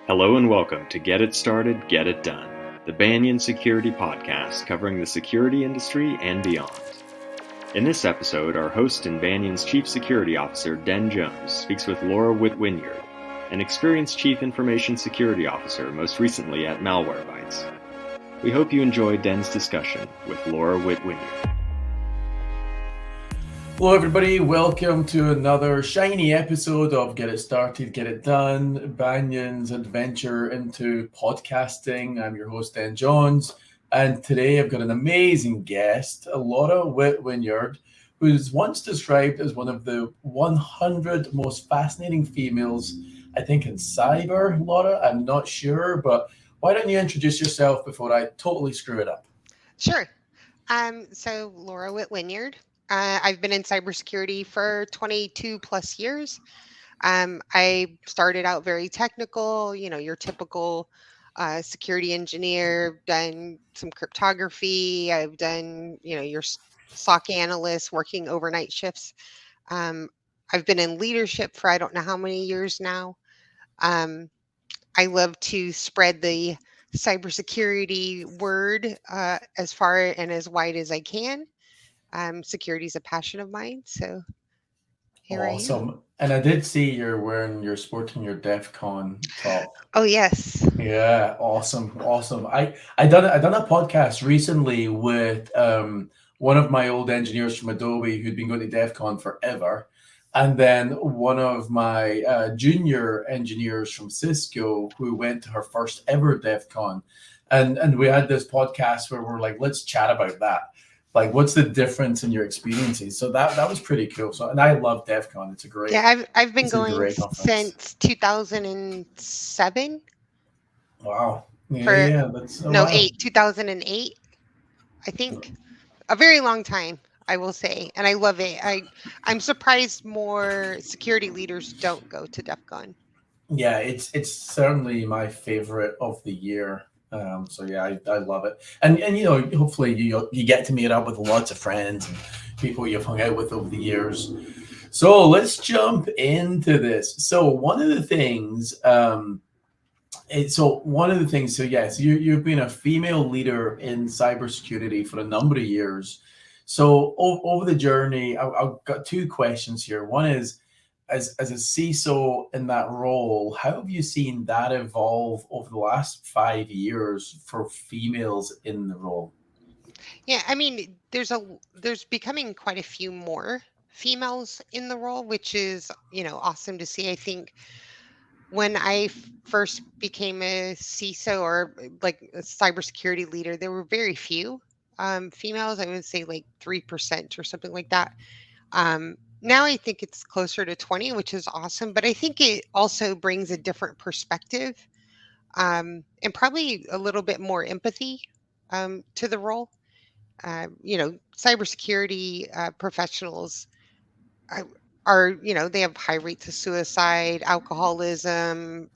Hello and welcome to Get It Started, Get It Done, the Banyan Security podcast covering the security industry and beyond. In this episode, our host and Banyan's Chief Security Officer, Den Jones, speaks with Laura Whitt-Winyard, an experienced Chief Information Security Officer most recently at Malwarebytes. We hope you enjoy Den's discussion with Laura Whitt-Winyard. Hello everybody, welcome to another shiny episode of Get It Started, Get It Done, Banyan's adventure into podcasting. I'm your host, Den Jones, and today I've got an amazing guest, Laura Whitt-Winyard, who is once described as one of the 100 most fascinating females, I think, in cyber. Laura, I'm not sure, but why don't you introduce yourself before I totally screw it up? Sure. So Laura Whitt-Winyard. I've been in cybersecurity for 22 plus years. I started out very technical, your typical security engineer, done some cryptography. I've done, your SOC analyst working overnight shifts. I've been in leadership for I don't know how many years now. I love to spread the cybersecurity word as far and as wide as I can. Security is a passion of mine, so here I am. And I did see you're sporting your DEF CON top. Oh yes. Yeah, awesome. I done a podcast recently with one of my old engineers from Adobe who'd been going to DEF CON forever, and then one of my junior engineers from Cisco who went to her first ever DEF CON, and we had this podcast where we're like, let's chat about that. Like, what's the difference in your experiences? So that was pretty cool. So, and I love DEF CON. It's a great. Yeah, I've been going since 2007. Wow. Yeah, that's 2008. I think a very long time, I will say, and I love it. I'm surprised more security leaders don't go to DEF CON. Yeah, it's certainly my favorite of the year. So yeah, I love it, and hopefully you get to meet up with lots of friends and people you've hung out with over the years. So let's jump into this. So one of the things, yes, you've been a female leader in cybersecurity for a number of years. So over the journey, I've got two questions here. One is, as a CISO in that role, how have you seen that evolve over the last 5 years for females in the role? Yeah, I mean, there's becoming quite a few more females in the role, which is, awesome to see. I think when I first became a CISO or like a cybersecurity leader, there were very few females. I would say like 3% or something like that. Now I think it's closer to 20, which is awesome. But I think it also brings a different perspective and probably a little bit more empathy to the role. Cybersecurity professionals are, they have high rates of suicide, alcoholism,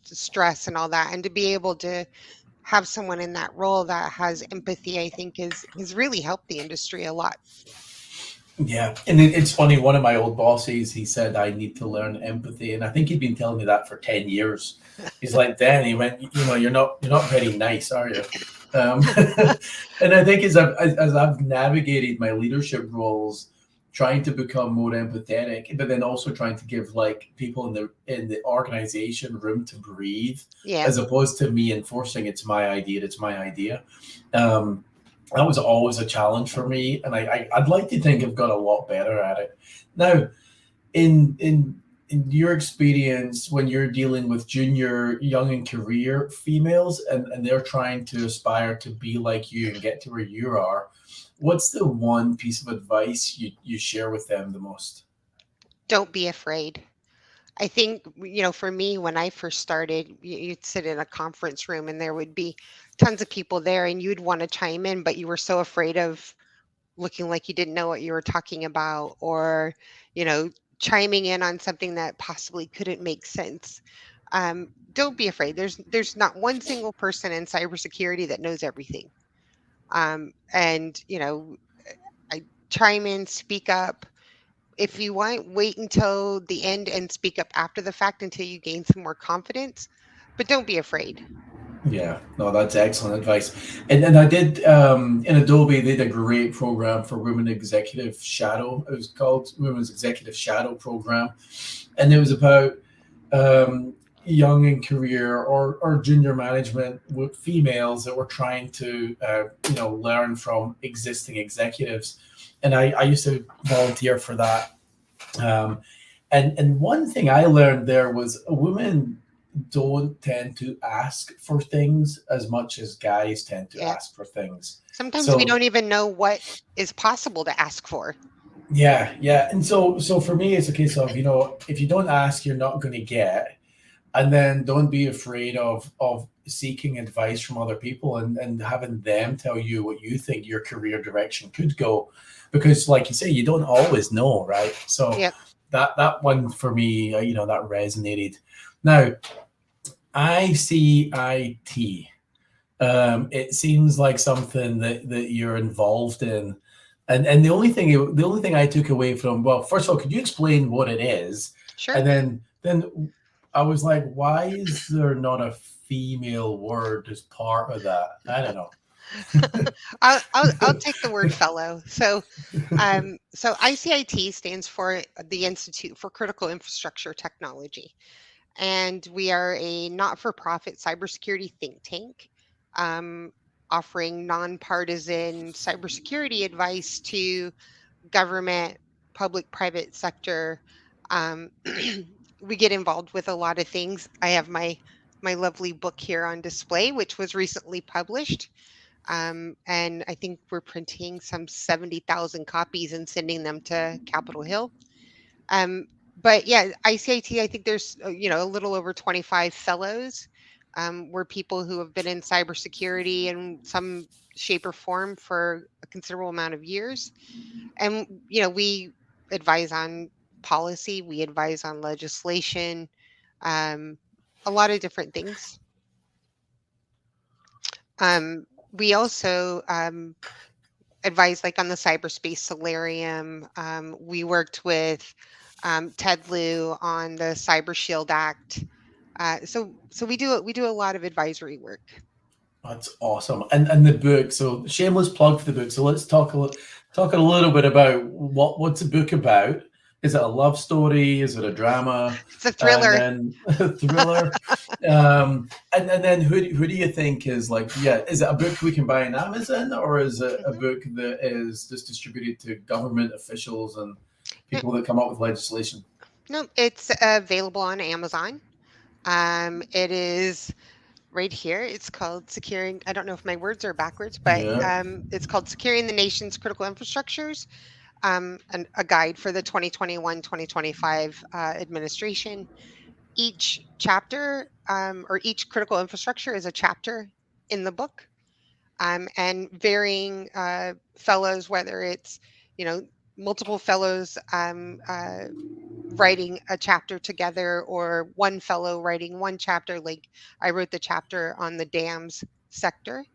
stress, and all that. And to be able to have someone in that role that has empathy, I think has really helped the industry a lot. Yeah, and it's funny, one of my old bosses, he said, I need to learn empathy. And I think he'd been telling me that for 10 years. He's like, Dan, he went, you're not very nice, are you? And I think as I've navigated my leadership roles, trying to become more empathetic, but then also trying to give like people in the organization room to breathe, as opposed to me enforcing it's my idea. That was always a challenge for me, and I'd like to think I've got a lot better at it. Now, in your experience, when you're dealing with junior, young, and career females, and they're trying to aspire to be like you and get to where you are, what's the one piece of advice you share with them the most? Don't be afraid. I think, for me, when I first started, you'd sit in a conference room and there would be tons of people there and you'd want to chime in, but you were so afraid of looking like you didn't know what you were talking about or, chiming in on something that possibly couldn't make sense. Don't be afraid. There's not one single person in cybersecurity that knows everything. I chime in, speak up. If you want, wait until the end and speak up after the fact until you gain some more confidence. but don't be afraid. Yeah, no, that's excellent advice. And I did in Adobe, they did a great program for Women Executive Shadow. It was called Women's Executive Shadow Program, and it was about young in career or junior management with females that were trying to learn from existing executives. And I used to volunteer for that. And one thing I learned there was women don't tend to ask for things as much as guys tend to ask for things. Sometimes we don't even know what is possible to ask for. Yeah. And so for me, it's a case of, if you don't ask, you're not going to get. And then don't be afraid of seeking advice from other people and having them tell you what you think your career direction could go. Because like you say, you don't always know, right? So that one for me, that resonated. Now, ICIT. It seems like something that you're involved in. And the only thing I took away from, well, first of all, could you explain what it is? Sure. And then I was like, why is there not a female word as part of that? I don't know. I'll take the word fellow. So ICIT stands for the Institute for Critical Infrastructure Technology. And we are a not-for-profit cybersecurity think tank offering nonpartisan cybersecurity advice to government, public, private sector. We get involved with a lot of things. I have my lovely book here on display, which was recently published. And I think we're printing some 70,000 copies and sending them to Capitol Hill. But yeah, ICIT, I think there's, a little over 25 fellows. We're people who have been in cybersecurity in some shape or form for a considerable amount of years. And, we advise on policy, we advise on legislation, a lot of different things. We also advise like on the Cyberspace Solarium. We worked with Ted Lieu on the Cybershield Act. So we do a lot of advisory work. That's awesome. And the book. So shameless plug for the book. So let's talk a little bit about what's the book about. Is it a love story? Is it a drama? It's a thriller. And then a thriller. And then who do you think is is it a book we can buy on Amazon, or is it a book that is just distributed to government officials and people that come up with legislation? No, it's available on Amazon. It is right here. It's called Securing, I don't know if my words are backwards, but it's called Securing the Nation's Critical Infrastructures, and a guide for the 2021-2025 administration. Each chapter or each critical infrastructure is a chapter in the book, and varying fellows, whether it's, multiple fellows writing a chapter together or one fellow writing one chapter. Like I wrote the chapter on the dams sector.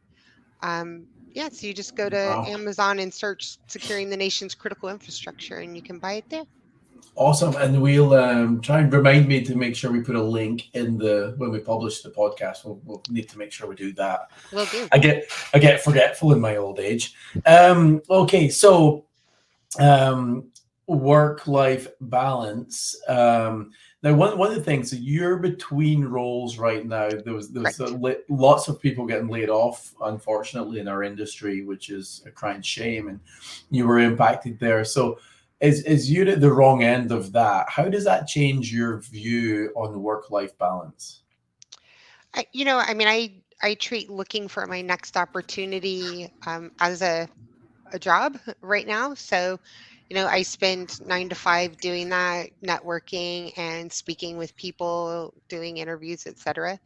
So you just go to Amazon and search Securing the Nation's Critical Infrastructure and you can buy it there. Awesome. And we'll try and remind me to make sure we put a link in when we publish the podcast. We'll need to make sure we do that. Will do. I get forgetful in my old age. Okay, so work-life balance. Now, one of the things, you're between roles right now. There was lots of people getting laid off, unfortunately, in our industry, which is a crying shame, and you were impacted there. So is you at the wrong end of that? How does that change your view on work-life balance? I treat looking for my next opportunity as a job right now. So, I spend 9 to 5 doing that, networking and speaking with people, doing interviews, etc.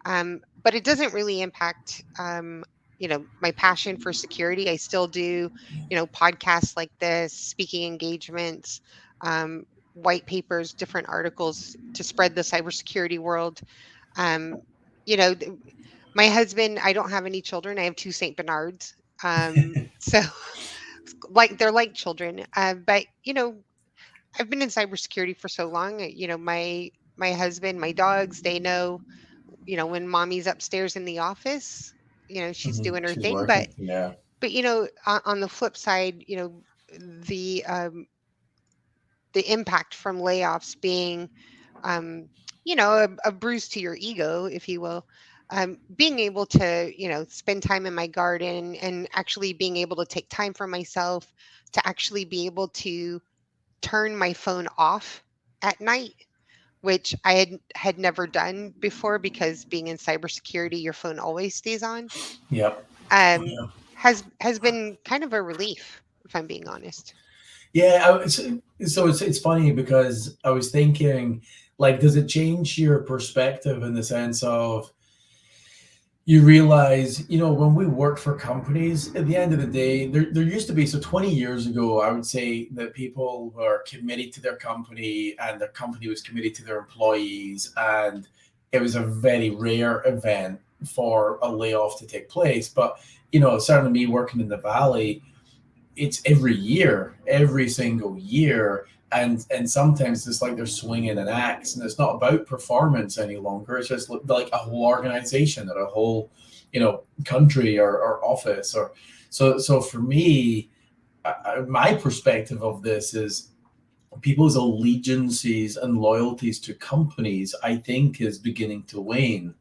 But it doesn't really impact, my passion for security. I still do, podcasts like this, speaking engagements, white papers, different articles to spread the cybersecurity world. My husband, I don't have any children. I have 2 St. Bernards. So they're like children. But, I've been in cybersecurity for so long. My husband, my dogs, they know when mommy's upstairs in the office, she's doing her She's thing. But working. Yeah. on the flip side, the the impact from layoffs being, um, a bruise to your ego, if you will. Being able to, spend time in my garden and actually being able to take time for myself, to actually be able to turn my phone off at night, which I had never done before, because being in cybersecurity, your phone always stays on. Yep. Um, Yeah. has been kind of a relief, if I'm being honest. Yeah. So it's funny because I was thinking, like, does it change your perspective in the sense of you realize, when we work for companies, at the end of the day, there used to be, so 20 years ago, I would say that people were committed to their company and their company was committed to their employees. And it was a very rare event for a layoff to take place. But, certainly me working in the Valley, it's every year, every single year. And sometimes it's like they're swinging an axe, and it's not about performance any longer. It's just like a whole organization or a whole, country or office. Or so for me, my perspective of this is people's allegiances and loyalties to companies, I think, is beginning to wane.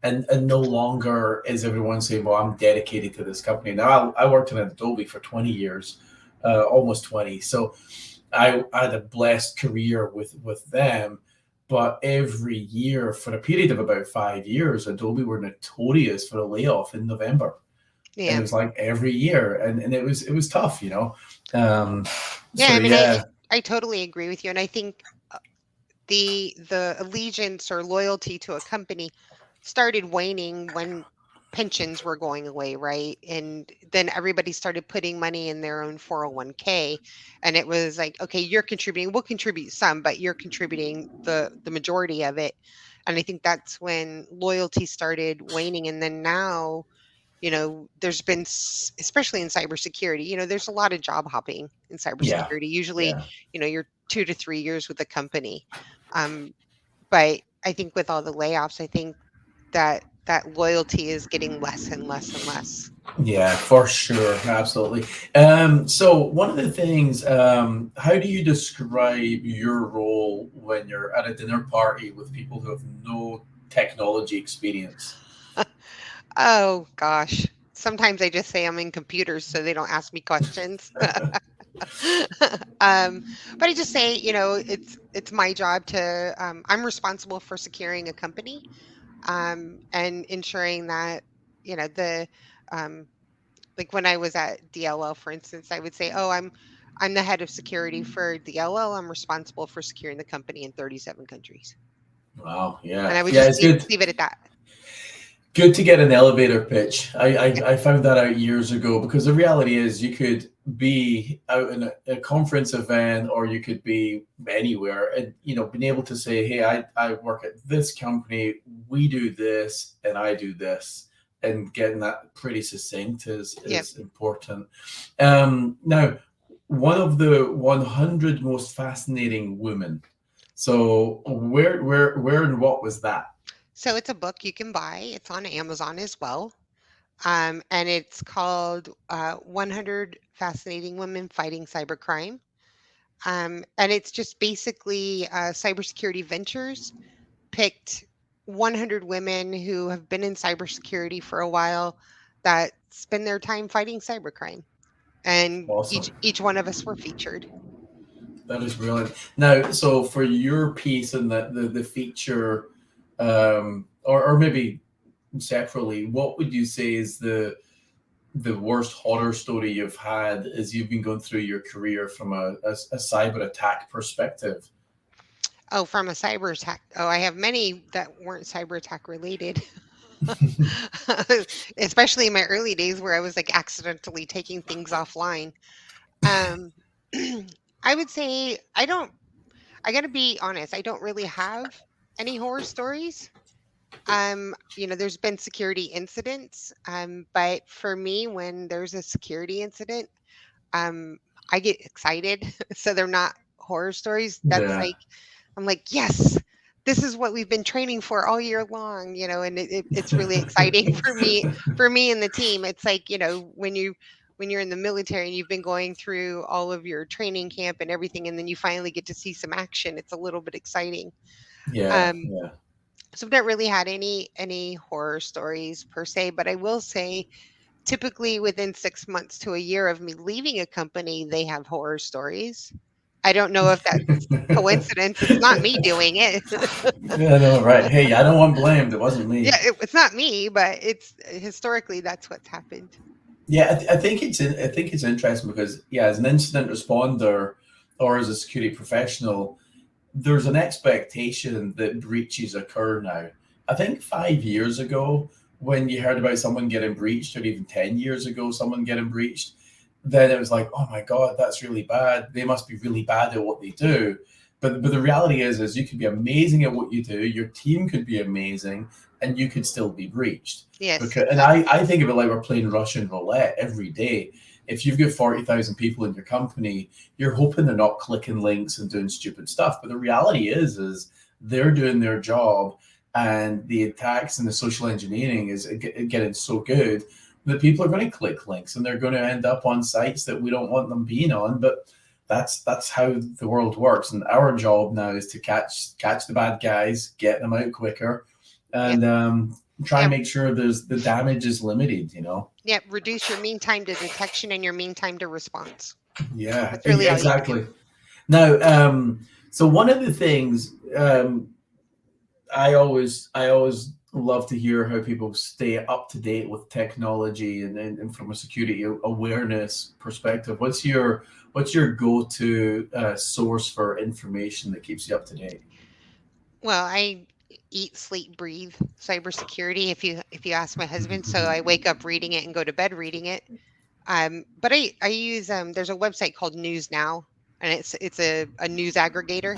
And no longer is everyone saying, well, I'm dedicated to this company. Now, I worked in Adobe for 20 years, almost 20. So I had a blessed career with them. But every year, for a period of about 5 years, Adobe were notorious for a layoff in November. And it Yeah. was like every year. And it was tough. Yeah, So I mean, yeah. I totally agree with you, and I think the allegiance or loyalty to a company started waning when pensions were going away, right? And then everybody started putting money in their own 401k, and it was like, okay, you're contributing, we'll contribute some, but you're contributing the majority of it. And I think that's when loyalty started waning. And then now, there's been, especially in cybersecurity, there's a lot of job hopping in Yeah. cybersecurity. Usually, Yeah. you're 2 to 3 years with a company. Um, but I think with all the layoffs, I think that loyalty is getting less and less and less. Yeah, for sure. Absolutely. So one of the things, how do you describe your role when you're at a dinner party with people who have no technology experience? Oh gosh. Sometimes I just say I'm in computers so they don't ask me questions. um, but I just say, it's my job to, I'm responsible for securing a company, and ensuring that, the, um, like when I was at DLL, for instance, I would say, oh, I'm the head of security for DLL. I'm responsible for securing the company in 37 countries. Wow. And Yeah. I would Yeah, just it's good. leave it at that. Good to get an elevator pitch. Yep. I found that out years ago, because the reality is you could be out in a conference event, or you could be anywhere, and being able to say, hey, I work at this company, we do this, and I do this, and getting that pretty succinct Yep. is important. Now, one of the 100 most fascinating women. So where and what was that? So it's a book you can buy. It's on Amazon as well. And it's called 100 Fascinating Women Fighting Cybercrime. And it's just basically Cybersecurity Ventures picked 100 women who have been in cybersecurity for a while, that spend their time fighting cybercrime. And Awesome. each one of us were featured. That is brilliant. Now, so for your piece and the feature, or maybe separately, what would you say is the worst horror story you've had as you've been going through your career from a cyber attack perspective? Oh, from a cyber attack. Oh, I have many that weren't cyber attack related. Especially in my early days where I was like accidentally taking things offline. Um, I would say I got to be honest, I don't really have any horror stories. There's been security incidents, but for me, when there's a security incident, um, I get excited. So they're not horror stories. That's Yeah. like, I'm like, yes, this is what we've been training for all year long, and it's really exciting for me and the team. It's like, when you're in the military and you've been going through all of your training camp and everything, and then you finally get to see some action, it's a little bit exciting. Yeah, Um, yeah. so I've not really had any horror stories per se, but I will say typically within 6 months to a year of me leaving a company, they have horror stories. I don't know if that's coincidence. It's not me doing it. Yeah, no, right. Hey, I don't want blamed. It wasn't Yeah, me. it's not me, but it's historically that's what's happened. Yeah, I think it's interesting because as an incident responder or as a security professional, there's an expectation that breaches occur now. I think 5 years ago, when you heard about someone getting breached, or even 10 years ago, someone getting breached, then it was like, oh my God, that's really bad. They must be really bad at what they do. But the reality is you could be amazing at what you do. Your team could be amazing, and you could still be breached. Yes, And exactly. I think of it like we're playing Russian roulette every day. If you've got 40,000 people in your company, you're hoping they're not clicking links and doing stupid stuff. But the reality is they're doing their job, and the attacks and the social engineering is getting so good that people are going to click links and they're going to end up on sites that we don't want them being on. But that's how the world works. And our job now is to catch the bad guys, get them out quicker, Yep. and try and Yeah. make sure the damage is limited. Yeah. Reduce your mean time to detection and your mean time to response. Yeah, That's really all you can do. exactly. Now, so one of the things I always love to hear how people stay up to date with technology and from a security awareness perspective. What's your go-to source for information that keeps you up to date? Well, I eat, sleep, breathe cybersecurity. If you ask my husband, so I wake up reading it and go to bed reading it. But I use there's a website called News Now, and it's a news aggregator.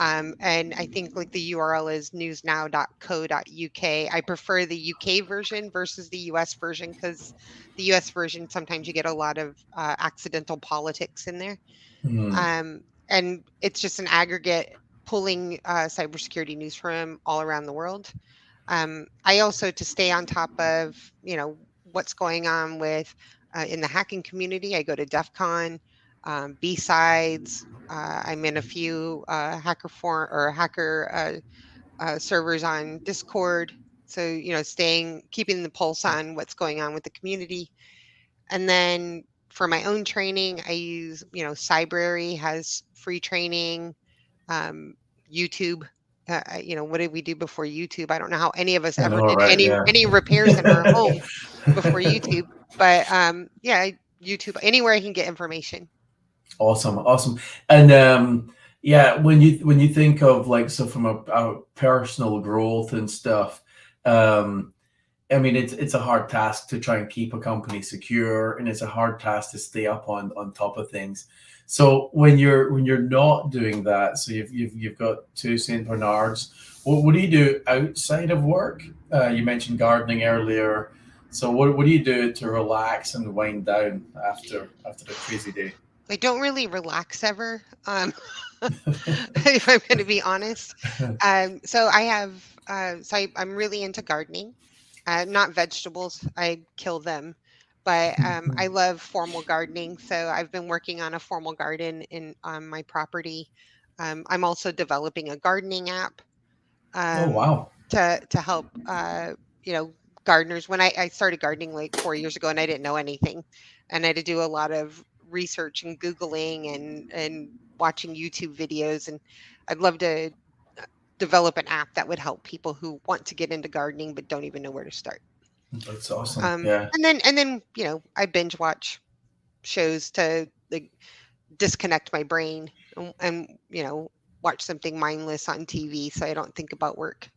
And I think like the URL is newsnow.co.uk. I prefer the UK version versus the US version because the US version sometimes you get a lot of accidental politics in there. Hmm. And it's just an aggregate pulling cybersecurity news from all around the world. I also, to stay on top of what's going on with in the hacking community, I go to DEF CON, B-Sides. I'm in a few hacker servers on Discord. So keeping the pulse on what's going on with the community. And then for my own training, I use Cybrary has free training, YouTube. What did we do before YouTube? I don't know how any of us I ever know, did right? any repairs in our home before YouTube. But YouTube, anywhere I can get information. Awesome. And when you think of like, so from a personal growth and stuff, I mean, it's a hard task to try and keep a company secure, and it's a hard task to stay up on top of things. So when you're not doing that, so you've got two Saint Bernards. What do you do outside of work? You mentioned gardening earlier. So what do you do to relax and wind down after the crazy day? I don't really relax ever, if I'm going to be honest. So I have, I'm really into gardening, not vegetables. I kill them, but I love formal gardening. So I've been working on a formal garden on my property. I'm also developing a gardening app Oh, um, wow. to help, gardeners. When I started gardening like 4 years ago, and I didn't know anything, and I had to do a lot of research and Googling and watching YouTube videos, and I'd love to develop an app that would help people who want to get into gardening but don't even know where to start. That's awesome. Yeah. And then I binge watch shows to like disconnect my brain and watch something mindless on TV so I don't think about work.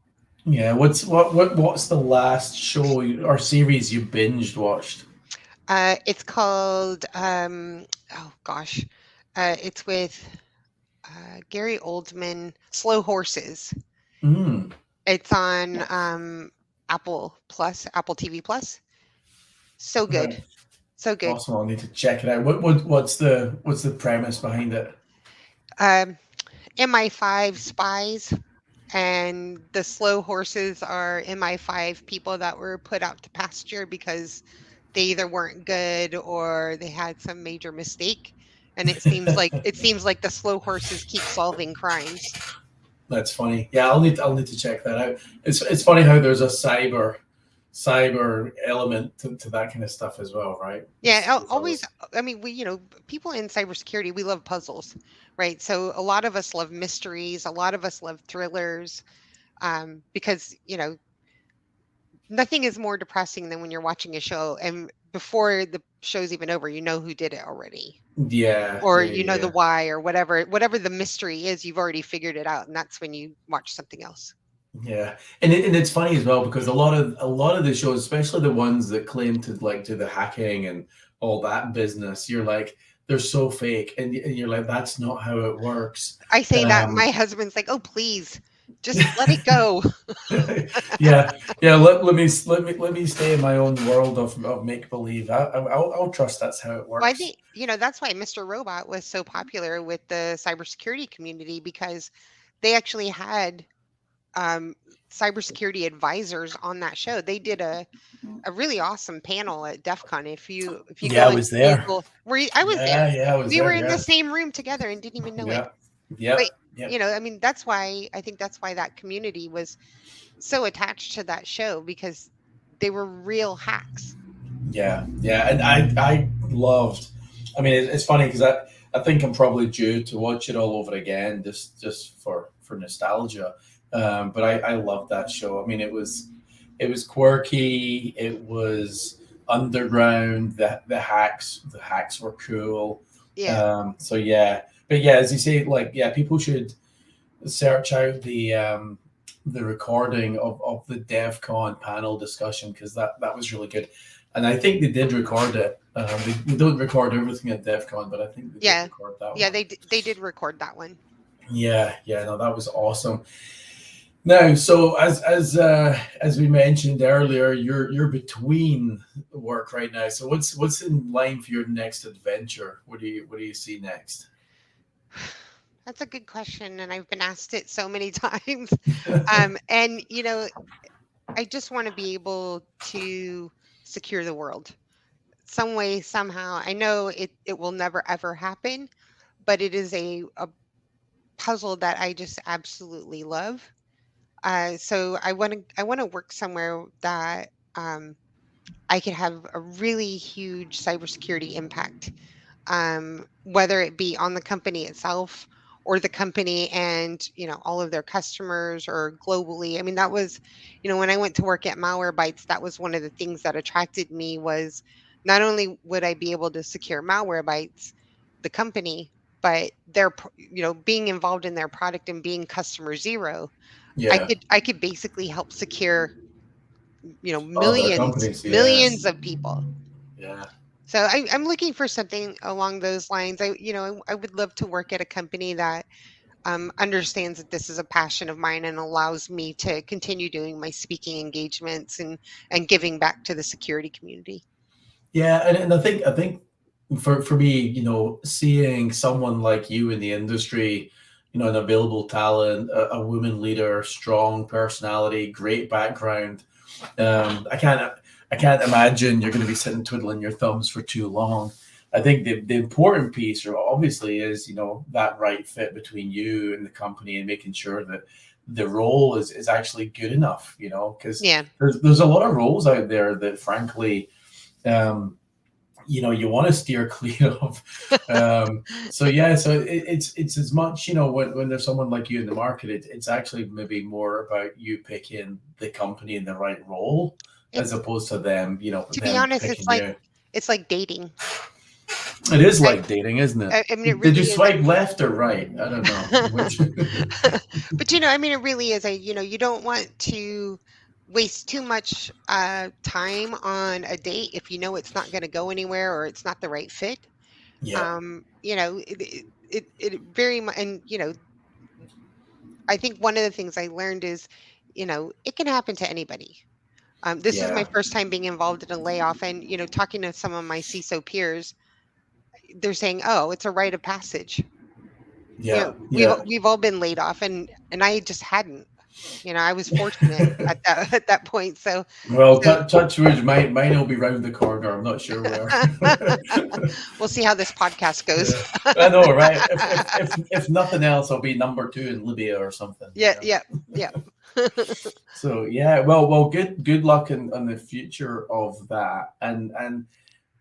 Yeah. What's the last show or series you binged watched? It's called oh gosh, it's with Gary Oldman. Slow Horses. Mm. It's on Apple TV Plus. So Right. good, so good. Awesome. I'll need to check it out. What's the premise behind it? Um, MI5 spies and the slow horses are MI5 people that were put out to pasture because they either weren't good or they had some major mistake. And it seems like the slow horses keep solving crimes. That's funny. Yeah, I'll need to check that out. It's funny how there's a cyber element to that kind of stuff as well, right? Yeah, It's always. always, I mean, people in cybersecurity, we love puzzles, right? So a lot of us love mysteries. A lot of us love thrillers, because nothing is more depressing than when you're watching a show and before the show's even over, you know who did it already, yeah, or yeah, you know the yeah. why, or whatever the mystery is, you've already figured it out, and that's when you watch something else. Yeah, and it's funny as well because a lot of the shows, especially the ones that claim to like do the hacking and all that business, you're like they're so fake, and you're like that's not how it works. I say that my Um, husband's like, oh please, just let it go. yeah, yeah. Let me stay in my own world of make believe. I'll trust that's how it Well, I works. think that's why Mr. Robot was so popular with the cybersecurity community, because they actually had um, cybersecurity advisors on that show. They did a really awesome panel at DEF CON. If you Yeah, go I and was there. Google, I was there. Yeah, I was We were there. in the Yeah, same room together and didn't even know it. yeah, But yep, yep. I mean, I think that's why that community was so attached to that show, because they were real hacks. Yeah, yeah, and I loved. I mean, it's funny because I think I'm probably due to watch it all over again just for nostalgia. But I loved that show. I mean, it was quirky. It was underground. The hacks were cool. Yeah. So yeah, but yeah, as you say, like yeah, people should search out the recording of the DevCon panel discussion because that was really good, and I think they did record it. They don't record everything at DevCon, but I think they did Yeah. record that Yeah, one. they did record that one. Yeah, yeah, no, that was awesome. Now, so as we mentioned earlier, you're between work right now. So what's in line for your next adventure? What do you see next? That's a good question, and I've been asked it so many times. And I just want to be able to secure the world some way, somehow. I know it will never ever happen, but it is a puzzle that I just absolutely love. So I want to work somewhere that I could have a really huge cybersecurity impact, whether it be on the company itself or the company and all of their customers, or globally. I mean, that was, when I went to work at Malwarebytes, that was one of the things that attracted me, was not only would I be able to secure Malwarebytes, the company, but being involved in their product and being customer zero, I Yeah, could I could basically help secure other millions companies. Yeah, millions of people. yeah. So I'm looking for something along those lines. I would love to work at a company that understands that this is a passion of mine and allows me to continue doing my speaking engagements and giving back to the security community. Yeah, and I think for me, seeing someone like you in the industry, an available talent, a woman leader, strong personality, great background. I can't imagine you're going to be sitting twiddling your thumbs for too long. I think the important piece, obviously, is that right fit between you and the company and making sure that the role is actually good enough. Because Yeah. there's a lot of roles out there that, frankly, um, you want to steer clear of. So yeah, so it's as much when there's someone like you in the market, it's actually maybe more about you picking the company in the right role as It's opposed to them To be them honest, picking you. it's like dating. It is I, like dating, isn't it? I mean, it Did you really is. swipe left or right? I don't know. Which But I mean, it really is you don't want to waste too much time on a date if you know it's not going to go anywhere or it's not the right fit. yeah, It very much, and I think one of the things I learned is, it can happen to anybody. This is my yeah, first time being involved in a layoff, and talking to some of my CISO peers, they're saying, "Oh, it's a rite of passage." yeah, We've yeah. we've all been laid off, and I just hadn't. I was fortunate at that point. So, well, touch wood, mine will be round the corner. I'm not sure where. We'll see how this podcast goes. Yeah. I know, right? If nothing else, I'll be number 2 in Libya or something. Yeah. So yeah, well, good luck on the future of that. And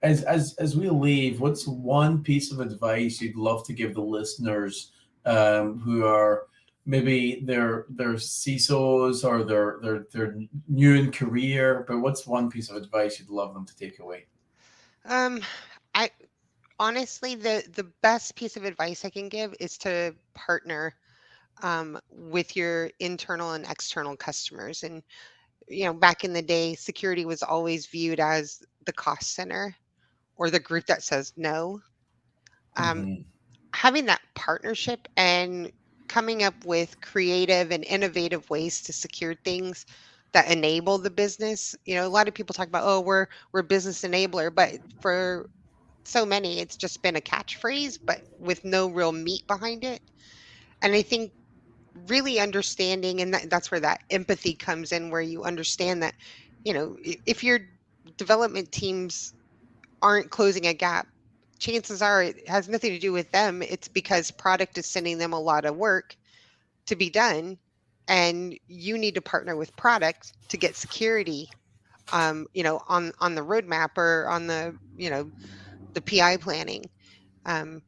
as we leave, what's one piece of advice you'd love to give the listeners who are maybe they're CISOs or they're new in career, but what's one piece of advice you'd love them to take away? I honestly, the best piece of advice I can give is to partner with your internal and external customers. And back in the day, security was always viewed as the cost center or the group that says no. Having that partnership and coming up with creative and innovative ways to secure things that enable the business. A lot of people talk about, oh, we're business enabler, but for so many, it's just been a catchphrase, but with no real meat behind it. And I think really understanding, and that's where that empathy comes in, where you understand that, if your development teams aren't closing a gap, chances are it has nothing to do with them. It's because product is sending them a lot of work to be done, and you need to partner with product to get security, on the roadmap or on the, the PI planning.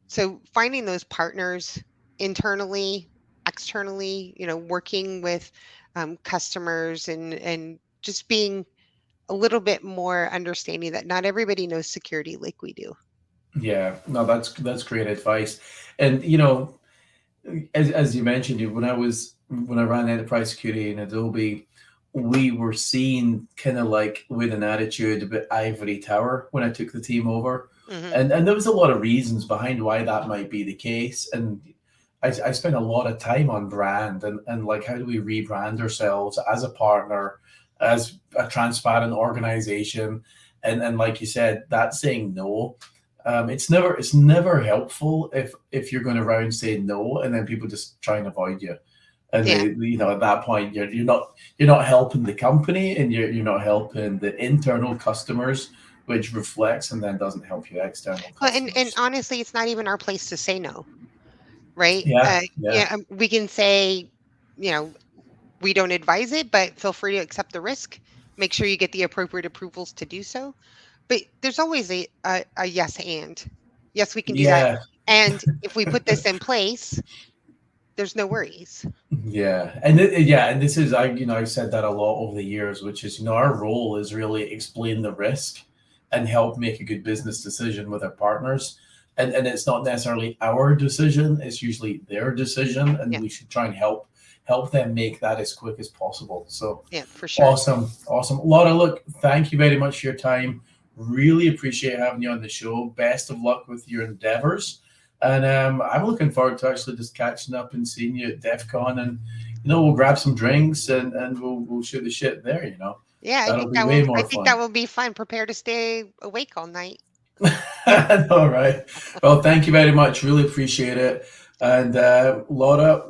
So finding those partners internally, externally, working with customers and just being a little bit more understanding that not everybody knows security like we do. Yeah, no, that's great advice. And as you mentioned, when I ran enterprise security in Adobe, we were seen kind of like with an attitude a bit ivory tower when I took the team over. And there was a lot of reasons behind why that might be the case. And I spent a lot of time on brand and like, how do we rebrand ourselves as a partner, as a transparent organization? And like you said, that saying no, it's never helpful if you're going around saying no and then people just try and avoid you. And at that point you're not helping the company and you're not helping the internal customers, which reflects and then doesn't help you external customers. And honestly, it's not even our place to say no, right? Yeah. We can say, we don't advise it, but feel free to accept the risk. Make sure you get the appropriate approvals to do so. But there's always a yes and. Yes, we can do that. And if we put this in place, there's no worries. Yeah. And this is, I've said that a lot over the years, which is, our role is really explain the risk and help make a good business decision with our partners. And it's not necessarily our decision, it's usually their decision. And we should try and help them make that as quick as possible. So yeah, for sure. Awesome. Laura, look, thank you very much for your time. Really appreciate having you on the show. Best of luck with your endeavors. And I'm looking forward to actually just catching up and seeing you at DEF CON, and we'll grab some drinks and we'll shoot the shit there. Yeah, I think that will be fun. Prepare to stay awake all night. All right. Well, thank you very much. Really appreciate it. And Laura,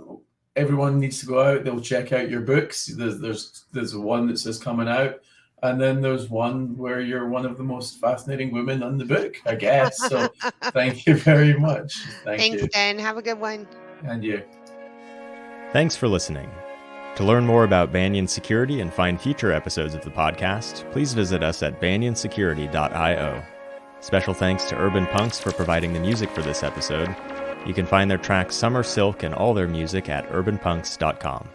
everyone needs to go out. They'll check out your books. There's one that says coming out. And then there's one where you're one of the most fascinating women on the book, I guess. So thank you very much. Thanks, Dan. Have a good one. And you. Thanks for listening. To learn more about Banyan Security and find future episodes of the podcast, please visit us at banyansecurity.io. Special thanks to Urban Punks for providing the music for this episode. You can find their track Summer Silk and all their music at urbanpunks.com.